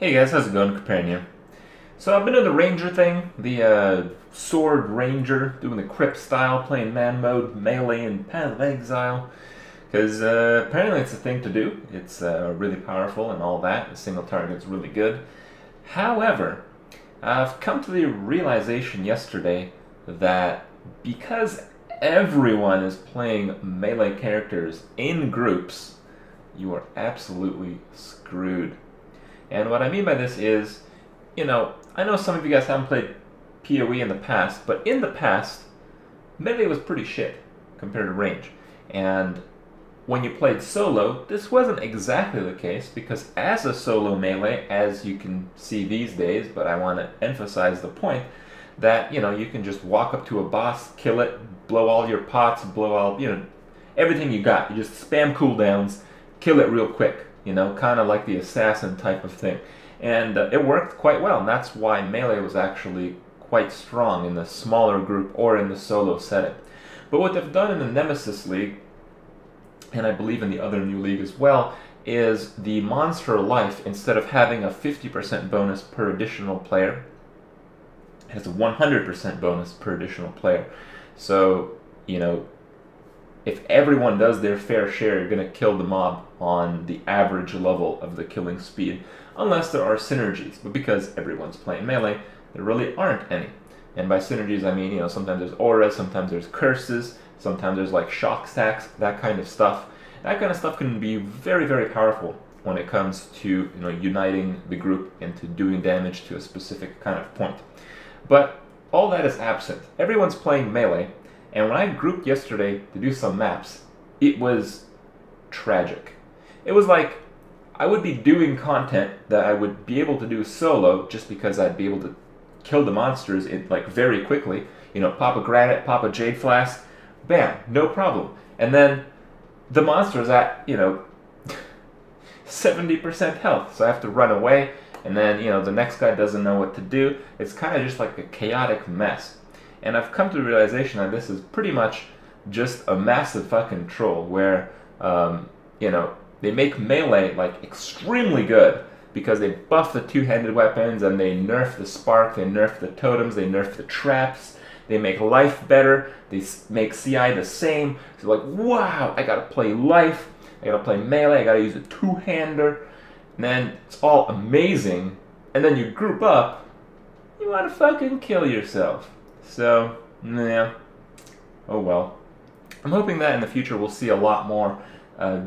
Hey guys, how's it going? Comparing here. So I've been doing the Ranger thing, the Sword Ranger, doing the Crypt style, playing man mode, melee, and Path of Exile. Because apparently it's a thing to do. It's really powerful and all that. The single target's really good. However, I've come to the realization yesterday that because everyone is playing melee characters in groups, you are absolutely screwed. And what I mean by this is, I know some of you guys haven't played PoE in the past, but in the past, melee was pretty shit compared to range. And when you played solo, this wasn't exactly the case, because as a solo melee, as you can see these days, but I want to emphasize the point, that, you can just walk up to a boss, kill it, blow all your pots, blow all, everything you got. You just spam cooldowns, kill it real quick. Kind of like the assassin type of thing. And it worked quite well, and that's why melee was actually quite strong in the smaller group or in the solo setting. But what they've done in the Nemesis League, and I believe in the other new league as well, is the monster life, instead of having a 50% bonus per additional player, has a 100% bonus per additional player. So, if everyone does their fair share, you're going to kill the mob on the average level of the killing speed, unless there are synergies. But because everyone's playing melee, there really aren't any. And by synergies, I mean, sometimes there's auras, sometimes there's curses, sometimes there's like shock stacks, that kind of stuff. That kind of stuff can be very, very powerful when it comes to, uniting the group into doing damage to a specific kind of point. But all that is absent. Everyone's playing melee. And when I grouped yesterday to do some maps, it was tragic. It was like I would be doing content that I would be able to do solo just because I'd be able to kill the monsters very quickly. Pop a granite, pop a jade flask, bam, no problem. And then the monster's at, 70% health, so I have to run away, and then, the next guy doesn't know what to do. It's kind of just like a chaotic mess. And I've come to the realization that this is pretty much just a massive fucking troll where, they make melee extremely good because they buff the two-handed weapons and they nerf the spark, they nerf the totems, they nerf the traps, they make life better, they make CI the same. So wow, I gotta play life, I gotta play melee, I gotta use a two-hander, and then it's all amazing, and then you group up, you wanna fucking kill yourself. So, yeah, oh well. I'm hoping that in the future we'll see a lot more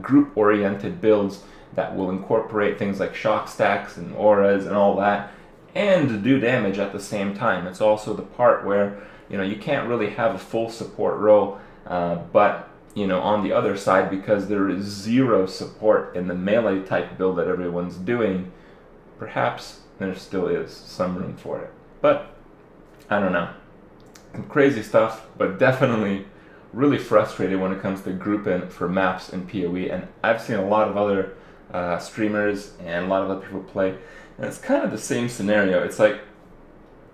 group-oriented builds that will incorporate things like shock stacks and auras and all that, and do damage at the same time. It's also the part where, you can't really have a full support role, but, on the other side, because there is zero support in the melee type build that everyone's doing, perhaps there still is some room for it. But, I don't know. Crazy stuff, but definitely really frustrated when it comes to grouping for maps in PoE, and I've seen a lot of other streamers and a lot of other people play, and it's kind of the same scenario. It's like,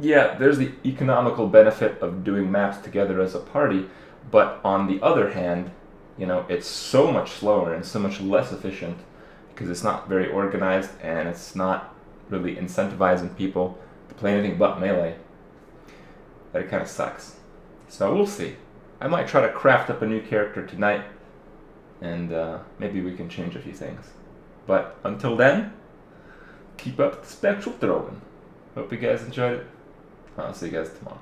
yeah, there's the economical benefit of doing maps together as a party, but on the other hand, it's so much slower and so much less efficient because it's not very organized and it's not really incentivizing people to play anything but melee. That it kind of sucks. So we'll see. I might try to craft up a new character tonight, and maybe we can change a few things. But until then, keep up the spectral throwing. Hope you guys enjoyed it. I'll see you guys tomorrow.